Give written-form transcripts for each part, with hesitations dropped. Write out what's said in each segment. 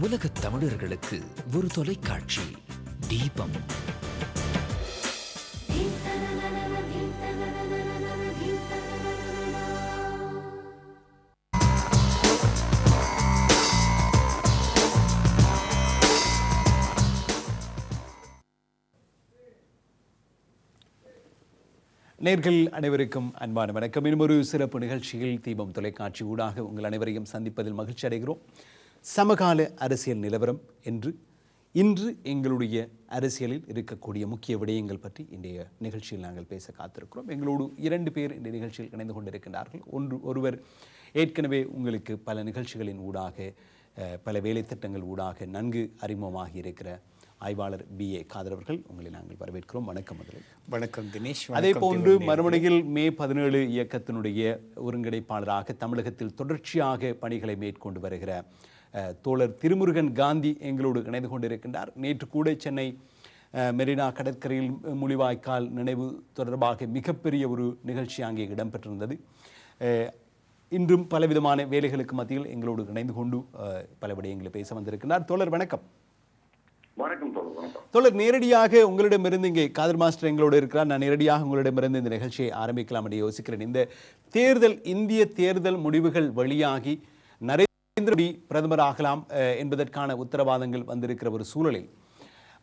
உலகத் தமிழர்களுக்கு ஒரு தொலைக்காட்சி தீபம். நேர்கள் அனைவருக்கும் அன்பான வணக்கம். இன்னும் ஒரு சிறப்பு நிகழ்ச்சியில் தீபம் தொலைக்காட்சி ஊடாக உங்கள் அனைவரையும் சந்திப்பதில் மகிழ்ச்சி அடைகிறோம். சமகால அரசியல் நிலவரம் இன்று எங்களுடைய அரசியலில் இருக்கக்கூடிய முக்கிய விடயங்கள் பற்றி இன்றைய நிகழ்ச்சியில் நாங்கள் பேச காத்திருக்கிறோம். எங்களோடு 2 பேர் இந்த நிகழ்ச்சியில் இணைந்து கொண்டிருக்கின்றார்கள். ஒருவர் ஏற்கனவே உங்களுக்கு பல நிகழ்ச்சிகளின் ஊடாக பல வேலை திட்டங்கள் ஊடாக நன்கு அறிமுகமாகி இருக்கிற ஆய்வாளர் B.A. காதர் அவர்கள், உங்களை நாங்கள் வரவேற்கிறோம். வணக்கம். முதலில் வணக்கம் தினேஷ். அதே போன்று மறுமுனையில் மே 17 இயக்கத்தினுடைய ஒருங்கிணைப்பாளராக தமிழகத்தில் தொடர்ச்சியாக பணிகளை மேற்கொண்டு வருகிற தோழர் திருமுருகன் காந்தி எங்களோடு இணைந்து கொண்டிருக்கின்றார். நேற்று கூட சென்னை மெரினா கடற்கரையில் முள்ளிவாய்க்கால் நினைவு தொடர்பாக மிகப்பெரிய ஒரு நிகழ்ச்சி அங்கே இடம்பெற்றிருந்தது. இன்றும் பலவிதமான வேலைகளுக்கு மத்தியில் எங்களோடு இணைந்து கொண்டு பல விடயங்களை பேச வந்திருக்கிறார். தோழர் வணக்கம். வணக்கம் தோழர், நேரடியாக உங்களிடமிருந்து இங்கே காதர் மாஸ்டர் எங்களோடு இருக்கிறார். நான் நேரடியாக உங்களிடமிருந்து இந்த நிகழ்ச்சியை ஆரம்பிக்கலாம் என்று யோசிக்கிறேன். இந்த இந்திய தேர்தல் முடிவுகள் வழியாகி நரேந்திர மோடி பிரதமராகலாம் என்பதற்கான உத்தரவாதங்கள் வந்திருக்கிற ஒரு சூழலில்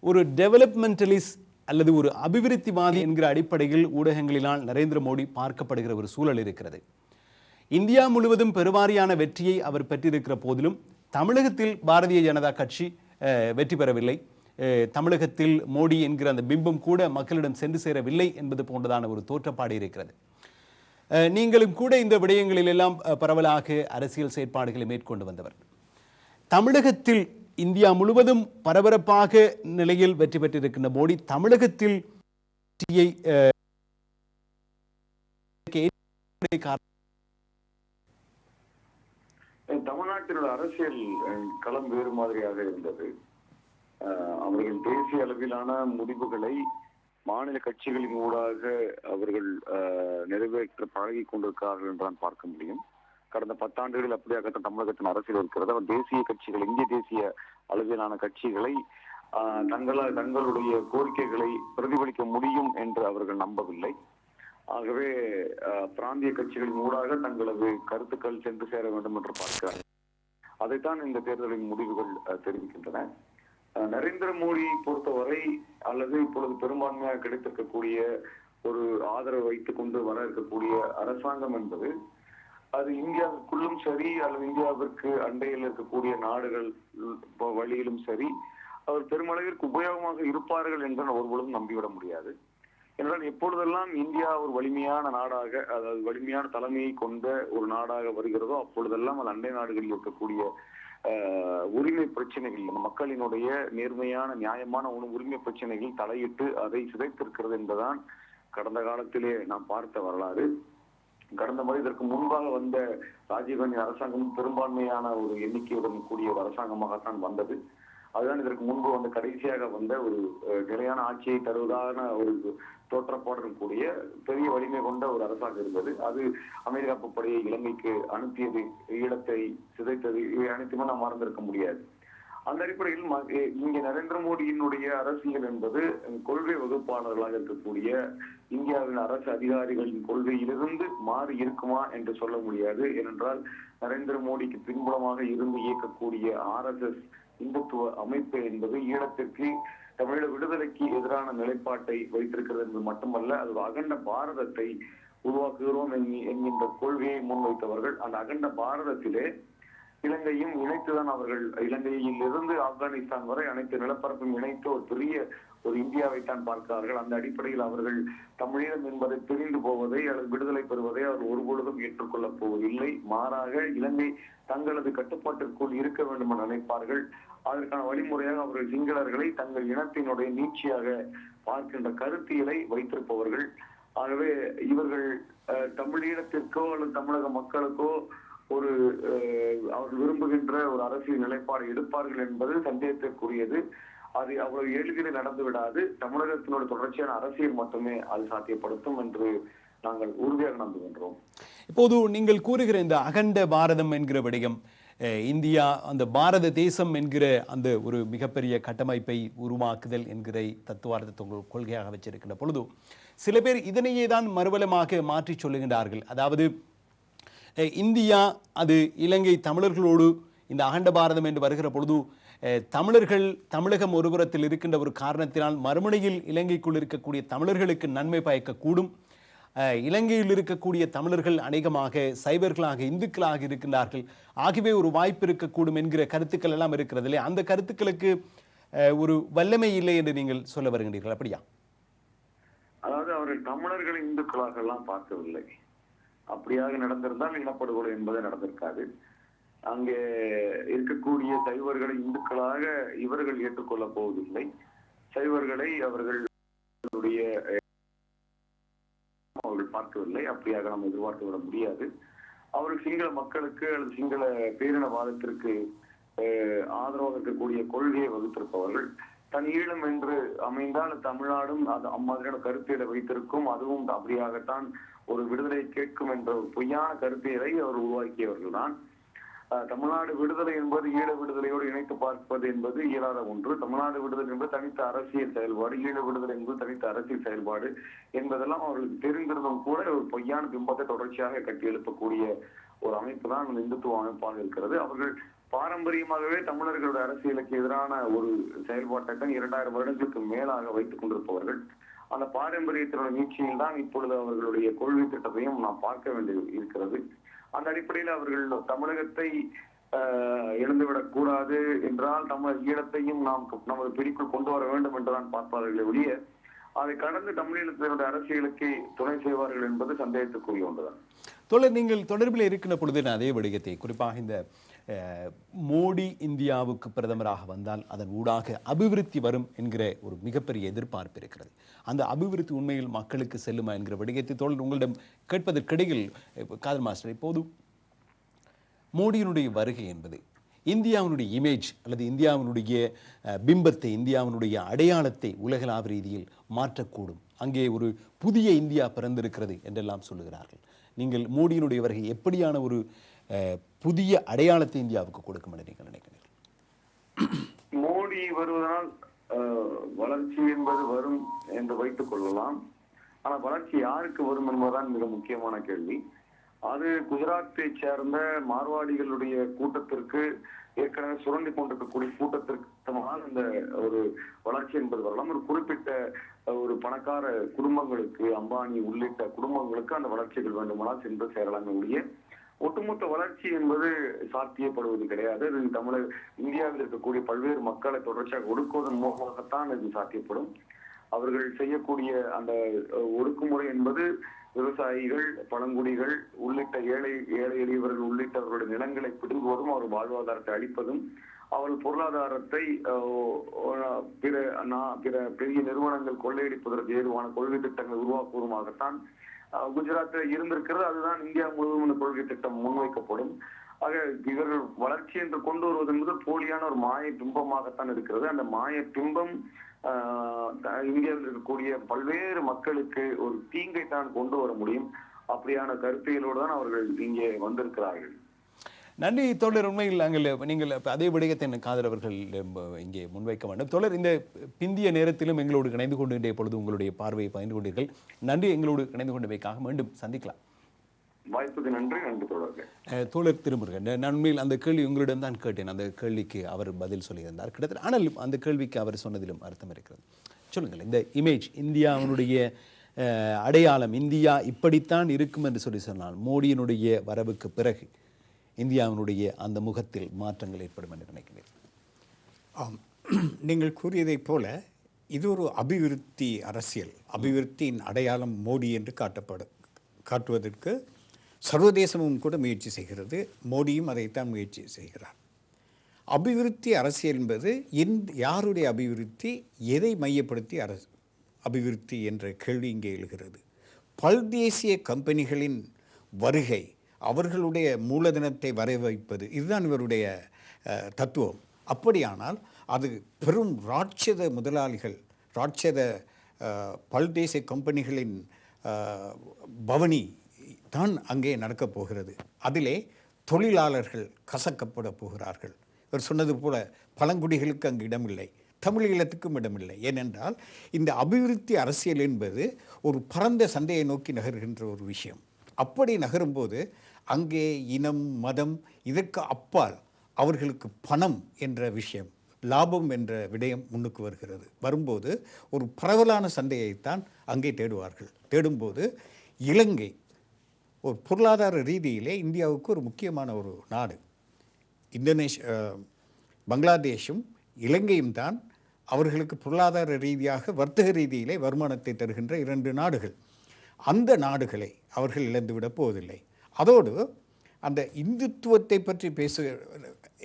ஒரு டெவலப்மெண்டலிஸ்ட் அல்லது ஒரு அபிவிருத்திவாதி என்கிற அடிப்படையில் ஊடகங்களினால் நரேந்திர மோடி பார்க்கப்படுகிற ஒரு சூழல் இருக்கிறது. இந்தியா முழுவதும் பெருவாரியான வெற்றியை அவர் பெற்றிருக்கிற போதிலும் தமிழகத்தில் பாரதிய ஜனதா கட்சி வெற்றி பெறவில்லை. தமிழகத்தில் மோடி என்கிற அந்த பிம்பம் கூட மக்களிடம் சென்று சேரவில்லை என்பது போன்றதான ஒரு தோற்றப்பாடு இருக்கிறது. நீங்களும் கூட இந்த விடயங்களில் எல்லாம் பரவலாக அரசியல் செயற்பாடுகளை மேற்கொண்டு வந்தவர். தமிழகத்தில் இந்தியா முழுவதும் பரபரப்பாக நிலையில் வெற்றி பெற்றிருக்கின்ற மோடி தமிழகத்தில் தமிழ்நாட்டினோட அரசியல் களம் வேறு மாதிரியாக இருந்தது. அவர்கள் தேசிய அளவிலான முடிவுகளை மாநில கட்சிகளின் ஊடாக அவர்கள் நிறைவேற்ற பழகி கொண்டிருக்கிறார்கள் என்றுதான் பார்க்க முடியும். கடந்த 10 ஆண்டுகளில் அப்படியாகத்தான் தமிழகத்தின் அரசியல் இருக்கிறது. அவர் தேசிய கட்சிகள், இந்திய தேசிய அளவிலான கட்சிகளை தங்களுடைய கோரிக்கைகளை பிரதிபலிக்க முடியும் என்று அவர்கள் நம்பவில்லை. ஆகவே பிராந்திய கட்சிகளின் ஊடாக தங்களது கருத்துக்கள் சென்று சேர வேண்டும் என்று பார்க்கிறார்கள். அதைத்தான் இந்த தேர்தலின் முடிவுகள் தெரிவிக்கின்றன. நரேந்திர மோடி பொறுத்தவரை அல்லது இப்பொழுது பெரும்பான்மையாக கிடைத்திருக்கக்கூடிய ஒரு ஆதரவு வைத்துக் கொண்டு வர இருக்கக்கூடிய அரசாங்கம் என்பது அது இந்தியாவுக்குள்ளும் சரி அல்லது இந்தியாவிற்கு அண்டையில் இருக்கக்கூடிய நாடுகள் வழியிலும் சரி அவர் பெருமளவிற்கு உபயோகமாக இருப்பார்கள் என்று ஒருபொழுதும் நம்பிவிட முடியாது. என்றால் எப்பொழுதெல்லாம் இந்தியா ஒரு வலிமையான நாடாக, அதாவது வலிமையான தலைமையை கொண்ட ஒரு நாடாக வருகிறதோ அப்பொழுதெல்லாம் அது அண்டை நாடுகளில் இருக்கக்கூடிய உரிமை பிரச்சனைகள், அந்த மக்களினுடைய நேர்மையான நியாயமான உரிமை பிரச்சனைகள் தலையிட்டு அதை சிதைத்திருக்கிறது என்பதுதான் கடந்த காலத்திலே நாம் பார்த்த வரலாறு. கடந்த முறை இதற்கு முன்பாக வந்த ராஜீவ்காந்தி அரசாங்கம் பெரும்பான்மையான ஒரு எண்ணிக்கையுடன் கூடிய ஒரு அரசாங்கமாகத்தான் வந்தது. அதுதான் இதற்கு முன்பு வந்து கடைசியாக வந்த ஒரு நிலையான ஆட்சியை தருவதான ஒரு தோற்றப்பாடுடன் கூடிய பெரிய வலிமை கொண்ட ஒரு அரசாங்கம் இருந்தது. அது அமெரிக்கா படையை இலங்கைக்கு அனுப்பியது, ஈழத்தை சிதைத்தது, இவை அனைத்துமே நாம் மறந்திருக்க முடியாது. அந்த அடிப்படையில் இங்கே நரேந்திர மோடியினுடைய அரசியல் என்பது கொள்கை வகுப்பாளர்களாக இருக்கக்கூடிய இந்தியாவின் அரசு அதிகாரிகளின் கொள்கையிலிருந்து மாறி இருக்குமா என்று சொல்ல முடியாது. ஏனென்றால் நரேந்திர மோடிக்கு பின்புலமாக இருந்து இயக்கக்கூடிய RSS இந்துத்துவ அமைப்பு என்பது ஈழத்திற்கு, தமிழக விடுதலைக்கு எதிரான நிலைப்பாட்டை வைத்திருக்கிறது என்பது மட்டுமல்ல, அது அகண்ட பாரதத்தை உருவாக்குகிறோம் என்கின்ற கொள்கையை முன்வைத்தவர்கள். அந்த அகண்ட பாரதத்திலே இலங்கையும் இணைத்துதான் அவர்கள், இலங்கையில் இருந்து ஆப்கானிஸ்தான் வரை அனைத்து நிலப்பரப்பும் இணைத்து ஒரு பெரிய ஒரு இந்தியாவைத்தான் பார்க்கிறார்கள். அந்த அடிப்படையில் அவர்கள் தமிழீழம் என்பதை பிரிந்து போவதை அல்லது விடுதலை பெறுவதை அவர் ஒருபொழுதும் ஏற்றுக்கொள்ளப் போவதில்லை. மாறாக இலங்கை தங்களது கட்டுப்பாட்டிற்குள் இருக்க வேண்டும் என்று நினைப்பார்கள். அதற்கான வழிமுறையாக அவர்கள் சிங்களர்களை தங்கள் இனத்தினுடைய நீட்சியாக பார்க்கின்ற கருத்தியலை வைத்திருப்பவர்கள். ஆகவே இவர்கள் தமிழீழத்திற்கோ அல்லது தமிழக மக்களுக்கோ ஒரு அவர்கள் விரும்புகின்ற ஒரு அரசியல் நிலைப்பாடு எடுப்பார்கள் என்பது சந்தேகத்திற்குரியது. அது அவ்வளவு எளிதில் நடந்து விடாது. தமிழகத்தினுடைய தொடர்ச்சியான அரசியல் மட்டுமே அது சாத்தியப்படுத்தும் என்று நாங்கள் உறுதியாக நம்புகின்றோம். இப்போது நீங்கள் கூறுகிற இந்த அகண்ட பாரதம் என்கிற விடயம் இந்தியா அந்த பாரத தேசம் என்கிற அந்த ஒரு மிகப்பெரிய கட்டமைப்பை உருவாக்குதல் என்கிற தத்துவார்த்த கொள்கையாக வச்சிருக்கின்ற பொழுது சில பேர் இதனையே தான் மறுபலமாக மாற்றி சொல்லுகின்றார்கள். அதாவது இந்தியா அது இலங்கை தமிழர்களோடு இந்த அகண்ட பாரதம் என்று வருகிற பொழுது தமிழர்கள் தமிழகம் ஒருபுறத்தில் இருக்கின்ற ஒரு காரணத்தினால் மறுமுனையில் இலங்கைக்குள் இருக்கக்கூடிய தமிழர்களுக்கு நன்மை பயக்கக்கூடும். இலங்கையில் இருக்கக்கூடிய தமிழர்கள் அநேகமாக சைவர்களாக இந்துக்களாக இருக்கின்றார்கள், ஆகவே ஒரு வாய்ப்பு இருக்கக்கூடும் என்கிற கருத்துக்கள் எல்லாம் இருக்கிறது இல்லையா? அந்த கருத்துக்களுக்கு ஒரு வல்லமை இல்லை என்று நீங்கள் சொல்ல வருகின்றீர்கள், அப்படியா? அதாவது அவர்கள் தமிழர்கள் இந்துக்களாக எல்லாம் பார்க்கவில்லை. அப்படியாக நடந்திருந்தால் இனப்படுகொலை என்பது நடந்திருக்காது. அங்கே இருக்கக்கூடிய சைவர்களை இந்துக்களாக இவர்கள் ஏற்றுக்கொள்ளப் போவதில்லை. சைவர்களை அவர்களுடைய பார்க்கவில்லை. அப்படியாக நாம் எதிர்பார்த்து விட முடியாது. அவர்கள் சிங்கள மக்களுக்கு அல்லது சிங்கள பேரினவாதத்திற்கு ஆதரவாக இருக்கக்கூடிய கொள்கையை வகுத்திருப்பவர்கள். தன் ஈழம் என்று அமைந்தால் தமிழ்நாடும் அது அம்மாதிரியான கருத்தியலை வைத்திருக்கும், அதுவும் அப்படியாகத்தான் ஒரு விடுதலை கேட்கும் என்ற பொய்யான கருத்தியலை அவர் உருவாக்கியவர்கள் தான். தமிழ்நாடு விடுதலை என்பது ஈழ விடுதலையோடு இணைத்து பார்ப்பது என்பது இயலாத ஒன்று. தமிழ்நாடு விடுதலை என்பது தனித்த அரசியல் செயல்பாடு, ஈழ விடுதலை என்பது தனித்த அரசியல் செயல்பாடு என்பதெல்லாம் அவர்களுக்கு தெரிந்திருந்தும் கூட ஒரு பொய்யான பிம்பத்தை தொடர்ச்சியாக கட்டி எழுப்பக்கூடிய ஒரு அமைப்பு தான் இந்துத்துவ அமைப்பாக இருக்கிறது. அவர்கள் பாரம்பரியமாகவே தமிழர்களுடைய அரசியலுக்கு எதிரான ஒரு செயல்பாட்டை 2000 வருடங்களுக்கு மேலாக வைத்துக் கொண்டிருப்பவர்கள். அந்த பாரம்பரியத்தினுடைய நீட்சியில் தான் இப்பொழுது அவர்களுடைய கொள்கை திட்டத்தையும் நாம் பார்க்க வேண்டி இருக்கிறது. அந்த அடிப்படையில் அவர்கள் தமிழகத்தை இழந்துவிடக் கூடாது என்றால் தமிழ் ஈழத்தையும் நாம் நமது பிடிக்குள் கொண்டு வர வேண்டும் என்றுதான் பார்ப்பார்களே ஒழிய அதை கடந்து தமிழீழத்தினுடைய அரசியலுக்கு துணை செய்வார்கள் என்பது சந்தேகத்துக்குரிய ஒன்றுதான். தோழர், நீங்கள் தொடர்பில் இருக்கின்ற பொழுது அதே விடயத்தை குறிப்பாக இந்த மோடி இந்தியாவுக்கு பிரதமராக வந்தால் அதன் ஊடாக அபிவிருத்தி வரும் என்கிற ஒரு மிகப்பெரிய எதிர்பார்ப்பு இருக்கிறது. அந்த அபிவிருத்தி உண்மையில் மக்களுக்கு செல்லுமா என்கிற விடயத்தை தோழர் உங்களிடம் கேட்பதற்கிடையில் காதர் மாஸ்டர், இப்போது மோடியினுடைய வருகை என்பது இந்தியாவினுடைய இமேஜ் அல்லது இந்தியாவினுடைய பிம்பத்தை, இந்தியாவினுடைய அடையாளத்தை உலகளாவிய ரீதியில் மாற்றக்கூடும், அங்கே ஒரு புதிய இந்தியா பிறந்திருக்கிறது என்றெல்லாம் சொல்லுகிறார்கள். நீங்கள் மோடியினுடைய வருகை எப்படியான ஒரு புதிய அடையாளத்தை இந்தியாவுக்கு கொடுக்கும் என்று நீங்கள் நினைக்கிறீர்கள்? மோடி வருவதனால் வளர்ச்சி என்பது வரும் என்று வைத்துக் கொள்ளலாம். ஆனா வளர்ச்சி யாருக்கு வரும் என்பதுதான் மிக முக்கியமான கேள்வி. அது குஜராத்தை சேர்ந்த மார்வாடிகளுடைய கூட்டத்திற்கு, ஏற்கனவே சுரண்டி கொண்டிருக்கக்கூடிய கூட்டத்திற்கு இந்த ஒரு வளர்ச்சி என்பது வரலாம். ஒரு குறிப்பிட்ட ஒரு பணக்கார குடும்பங்களுக்கு, அம்பானி உள்ளிட்ட குடும்பங்களுக்கு அந்த வளர்ச்சிகள் வேண்டுமானால் சென்று சேரலாம் ஒழிய ஒட்டுமொத்த வளர்ச்சி என்பது சாத்தியப்படுவது கிடையாது. இது இந்தியாவில் இருக்கக்கூடிய பல்வேறு மக்களை தொடர்ச்சியாக ஒடுக்குவதன் மூலமாகத்தான் இது சாத்தியப்படும். அவர்கள் செய்யக்கூடிய அந்த ஒடுக்குமுறை என்பது விவசாயிகள், பழங்குடிகள் உள்ளிட்ட ஏழை எளியவர்கள் உள்ளிட்டவர்களுடைய நிலங்களை பிடுங்குவதும், அவர் வாழ்வாதாரத்தை அளிப்பதும், அவர்கள் பொருளாதாரத்தை பிற பெரிய நிறுவனங்கள் கொள்ளையடிப்பதற்கு ஏதுவான கொள்கை திட்டங்களை உருவாக்குவதுமாகத்தான் குஜராத்தில் இருந்திருக்கிறது. அதுதான் இந்தியா முழுவதும் இந்த கொள்கை திட்டம் முன்வைக்கப்படும். ஆக இவர்கள் வளர்ச்சி என்று கொண்டு வருவது என்பது போலியான ஒரு மாய பிம்பமாகத்தான் இருக்கிறது. அந்த மாய பிம்பம் இந்தியாவில் இருக்கக்கூடிய பல்வேறு மக்களுக்கு ஒரு தீங்கை தான் கொண்டு வர முடியும். அப்படியான கருத்தியலோடு தான் அவர்கள் இங்கே வந்திருக்கிறார்கள். நன்றி தோழர். உண்மையில் நீங்கள் அதே விடயத்தை காதர் அவர்கள் இங்கே முன்வைக்க வேண்டும். தோழர், இந்த பிந்திய நேரத்திலும் எங்களோடு இணைந்து கொண்டு பொழுது உங்களுடைய பார்வையை பகிர்ந்து கொண்டீர்கள். நன்றி. எங்களோடு இணைந்து கொண்டமைக்காக மீண்டும் சந்திக்கலாம். வாய்ப்புக்கு நன்றி. நன்றி தோழர்கள். தோழர் திருமுருகன், நான் உண்மையில் அந்த கேள்வி உங்களிடம் தான் கேட்டேன். அந்த கேள்விக்கு அவர் பதில் சொல்லியிருந்தார் கிட்டத்தட்ட. ஆனால் அந்த கேள்விக்கு அவர் சொன்னதிலும் அர்த்தம் இருக்கிறது. சொல்லுங்கள், இந்த இமேஜ், இந்தியாவினுடைய அடையாளம், இந்தியா இப்படித்தான் இருக்கும் என்று சொன்னால் மோடியினுடைய வரவுக்கு பிறகு இந்தியாவினுடைய அந்த முகத்தில் மாற்றங்கள் ஏற்படும் என்று நினைக்கிறீர்கள்? ஆம், நீங்கள் கூறியதைப் போல இது ஒரு அபிவிருத்தி அரசியல். அபிவிருத்தியின் அடையாளம் மோடி என்று காட்டுவதற்கு சர்வதேசமும் கூட முயற்சி செய்கிறது. மோடியும் அதைத்தான் முயற்சி செய்கிறார். அபிவிருத்தி அரசியல் என்பது யாருடைய அபிவிருத்தி, எதை மையப்படுத்தி அபிவிருத்தி என்ற கேள்வி இங்கே எழுகிறது. பல்தேசிய கம்பெனிகளின் வருகை, அவர்களுடைய மூலதனத்தை வரவைப்பது, இதுதான் இவருடைய தத்துவம். அப்படியானால் அது பெரும் ராட்சத முதலாளிகள், ராட்சத பல்தேசிய கம்பெனிகளின் பவனி தான் அங்கே நடக்கப் போகிறது. அதிலே தொழிலாளர்கள் கசக்கப்பட போகிறார்கள். இவர் சொன்னது போல பழங்குடிகளுக்கு அங்கு இடமில்லை, தமிழீழத்துக்கும் இடமில்லை. ஏனென்றால் இந்த அபிவிருத்தி அரசியல் என்பது ஒரு பரந்த சந்தையை நோக்கி நகர்கின்ற ஒரு விஷயம். அப்படி நகரும்போது அங்கே இனம், மதம், இதற்கு அப்பால் அவர்களுக்கு பணம் என்ற விஷயம், லாபம் என்ற விடயம் முன்னுக்கு வருகிறது. வரும்போது ஒரு பரவலான சந்தையைத்தான் அங்கே தேடுவார்கள். தேடும்போது இலங்கை ஒரு பொருளாதார ரீதியிலே இந்தியாவுக்கு ஒரு முக்கியமான ஒரு நாடு. பங்களாதேஷும் இலங்கையும் தான் அவர்களுக்கு பொருளாதார ரீதியாக வர்த்தக ரீதியிலே வருமானத்தை தருகின்ற 2 நாடுகள். அந்த நாடுகளை அவர்கள் இழந்துவிடப் போவதில்லை. அதோடு அந்த இந்துத்துவத்தை பற்றி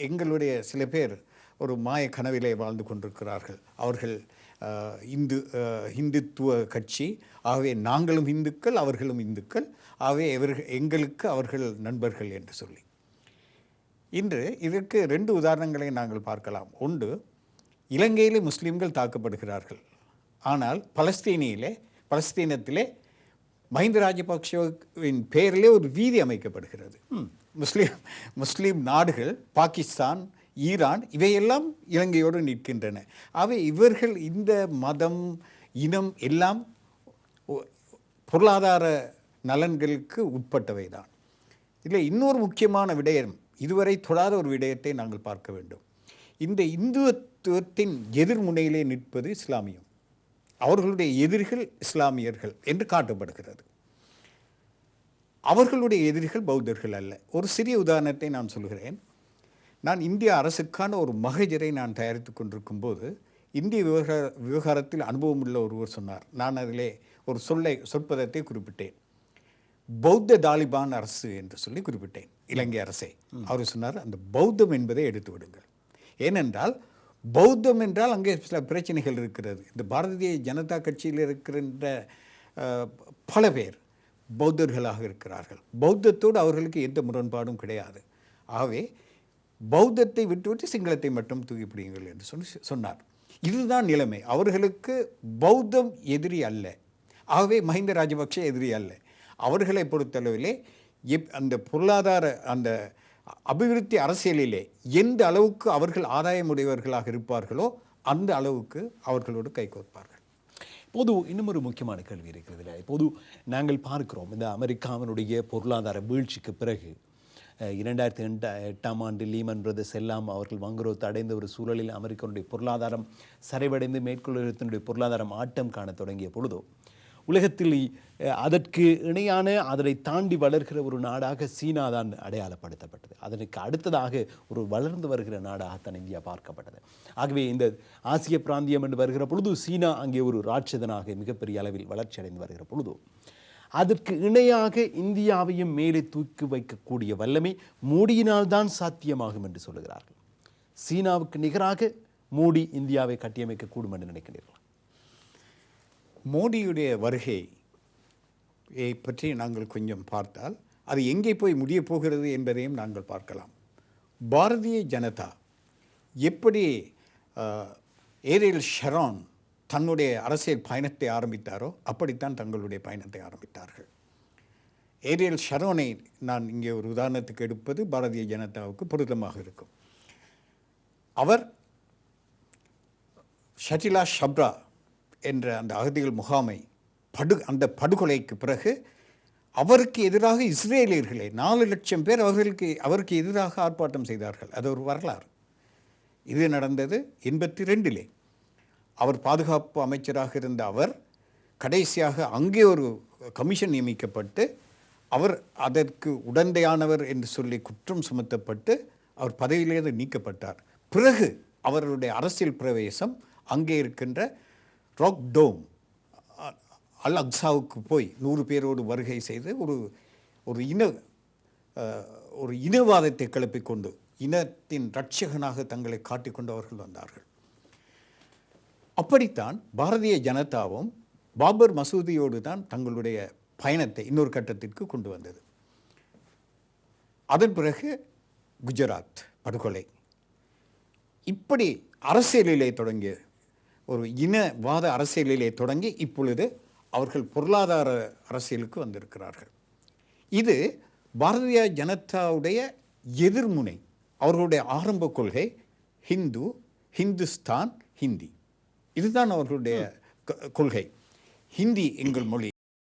எங்களுடைய சில பேர் ஒரு மாய கனவிலே வாழ்ந்து கொண்டிருக்கிறார்கள். அவர்கள் இந்துத்துவ கட்சி, ஆகவே நாங்களும் இந்துக்கள், அவர்களும் இந்துக்கள், ஆகவே எங்களுக்கு அவர்கள் நண்பர்கள் என்று சொல்லி. இன்று இதற்கு 2 உதாரணங்களை நாங்கள் பார்க்கலாம். ஒன்று, இலங்கையிலே முஸ்லீம்கள் தாக்கப்படுகிறார்கள். ஆனால் பலஸ்தீனத்திலே மஹிந்த ராஜபக்ஷவின் பெயரிலே ஒரு வீதி அமைக்கப்படுகிறது. முஸ்லீம் நாடுகள், பாகிஸ்தான், ஈரான், இவையெல்லாம் இலங்கையோடு நிற்கின்றன. அவை இவர்கள் இந்த மதம், இனம் எல்லாம் பொருளாதார நலன்களுக்கு உட்பட்டவை தான். இதில் இன்னொரு முக்கியமான விடயம், இதுவரை தொடாத ஒரு விடயத்தை நாங்கள் பார்க்க வேண்டும். இந்த இந்துத்துவத்தின் எதிர்முனையிலே நிற்பது இஸ்லாமியம். அவர்களுடைய எதிரிகள் இஸ்லாமியர்கள் என்று காட்டப்படுகிறது. அவர்களுடைய எதிரிகள் பௌத்தர்கள் அல்ல. ஒரு சிறிய உதாரணத்தை நான் சொல்கிறேன். நான் இந்திய அரசுக்கான ஒரு மகஜரை நான் தயாரித்து கொண்டிருக்கும் போது இந்திய விவகாரத்தில் அனுபவம் உள்ள ஒருவர் சொன்னார். நான் அதிலே ஒரு சொற்பதத்தை குறிப்பிட்டேன். பௌத்த தாலிபான் அரசு என்று சொல்லி குறிப்பிட்டேன், இலங்கை அரசை. அவர் சொன்னார், அந்த பௌத்தம் என்பதை எடுத்து விடுங்கள். ஏனென்றால் பௌத்தம் என்றால் அங்கே சில பிரச்சனைகள் இருக்கிறது. இந்த பாரதிய ஜனதா கட்சியில் இருக்கின்ற பல பேர் பௌத்தர்களாக இருக்கிறார்கள். பௌத்தத்தோடு அவர்களுக்கு எந்த முரண்பாடும் கிடையாது. ஆகவே பௌத்தத்தை விட்டுவிட்டு சிங்களத்தை மட்டும் தூக்கிப்பிடிங்கள் என்று சொன்னார். இதுதான் நிலைமை. அவர்களுக்கு பௌத்தம் எதிரி அல்ல. ஆகவே மஹிந்த ராஜபக்ஷ எதிரி அல்ல. அவர்களை பொறுத்தளவிலே அந்த பொருளாதார அந்த அபிவிருத்தி அரசியலிலே எந்த அளவுக்கு அவர்கள் ஆதாயமுடையவர்களாக இருப்பார்களோ அந்த அளவுக்கு அவர்களோடு கைகோர்ப்பார்கள். இப்போது இன்னும் ஒரு முக்கியமான கேள்வி இருக்கிறது இல்லை? இப்போது நாங்கள் பார்க்கிறோம், இந்த அமெரிக்காவினுடைய பொருளாதார வீழ்ச்சிக்கு பிறகு 2008ஆம் ஆண்டு லீமன் பிரதர்ஸ் எல்லாம் அவர்கள் வங்குரோத்து அடைந்த ஒரு சூழலில் அமெரிக்காவுடைய பொருளாதாரம் சரிவடைந்து மேற்குலகத்தினுடைய பொருளாதாரம் ஆட்டம் காண தொடங்கிய பொழுதோ உலகத்தில் அதற்கு இணையான, அதனை தாண்டி வளர்கிற ஒரு நாடாக சீனா தான் அடையாளப்படுத்தப்பட்டது. அதற்கு அடுத்ததாக ஒரு வளர்ந்து வருகிற நாடாகத்தான் இந்தியா பார்க்கப்பட்டது. ஆகவே இந்த ஆசிய பிராந்தியம் என்று வருகிற பொழுது சீனா அங்கே ஒரு ராட்சதனாக மிகப்பெரிய அளவில் வளர்ச்சி அடைந்து வருகிற பொழுது அதற்கு இணையாக இந்தியாவையும் மேலே தூக்கி வைக்கக்கூடிய வல்லமை மோடியினால் தான் சாத்தியமாகும் என்று சொல்லுகிறார்கள். சீனாவுக்கு நிகராக மோடி இந்தியாவை கட்டியமைக்கக்கூடும் என்று நினைக்கிறீர்கள்? மோடியுடைய வருகையை பற்றி நாங்கள் கொஞ்சம் பார்த்தால் அது எங்கே போய் முடியப் போகிறது என்பதையும் நாங்கள் பார்க்கலாம். பாரதிய ஜனதா எப்படி ஏரியல் ஷரோன் தன்னுடைய அரசியல் பயணத்தை ஆரம்பித்தாரோ அப்படித்தான் தங்களுடைய பயணத்தை ஆரம்பித்தார்கள். ஏரியல் ஷரோனை நான் இங்கே ஒரு உதாரணத்துக்கு எடுப்பது பாரதிய ஜனதாவுக்கு பொருத்தமாக இருக்கும். அவர் ஷட்டிலா ஷப்ரா என்ற அந்த அகதிகள் முகாமை அந்த படுகொலைக்கு பிறகு அவருக்கு எதிராக இஸ்ரேலியர்களே 4 லட்சம் பேர் அவருக்கு எதிராக ஆர்ப்பாட்டம் செய்தார்கள். அது ஒரு வரலாறு. இது நடந்தது 82. அவர் பாதுகாப்பு அமைச்சராக இருந்த அவர் கடைசியாக அங்கே ஒரு கமிஷன் நியமிக்கப்பட்டு அவர் அதற்கு உடந்தையானவர் என்று சொல்லி குற்றம் சுமத்தப்பட்டு அவர் பதவியிலிருந்து நீக்கப்பட்டார். பிறகு அவருடைய அரசியல் பிரவேசம் அங்கே இருக்கின்ற ராக் டோம் அல் அக்ஸாவுக்கு போய் 100 பேரோடு வருகை செய்து ஒரு இனவாதத்தை கிளப்பிக்கொண்டு இனத்தின் இரட்சகனாக தங்களை காட்டிக்கொண்டு அவர்கள் வந்தார்கள். அப்படித்தான் பாரதிய ஜனதாவும் பாபர் மசூதியோடு தான் தங்களுடைய பயணத்தை இன்னொரு கட்டத்திற்கு கொண்டு வந்தது. அதன் பிறகு குஜராத் படுகொலை. இப்படி அரசியலிலே தொடங்கிய ஒரு இனவாத அரசியலிலே தொடங்கி இப்பொழுது அவர்கள் பொருளாதார அரசியலுக்கு வந்திருக்கிறார்கள். இது பாரதிய ஜனதாவுடைய எதிர்முனை. அவர்களுடைய ஆரம்ப கொள்கை ஹிந்து, ஹிந்துஸ்தான், ஹிந்தி. இதுதான் அவர்களுடைய கொள்கை. ஹிந்தி எங்கள் மொழி,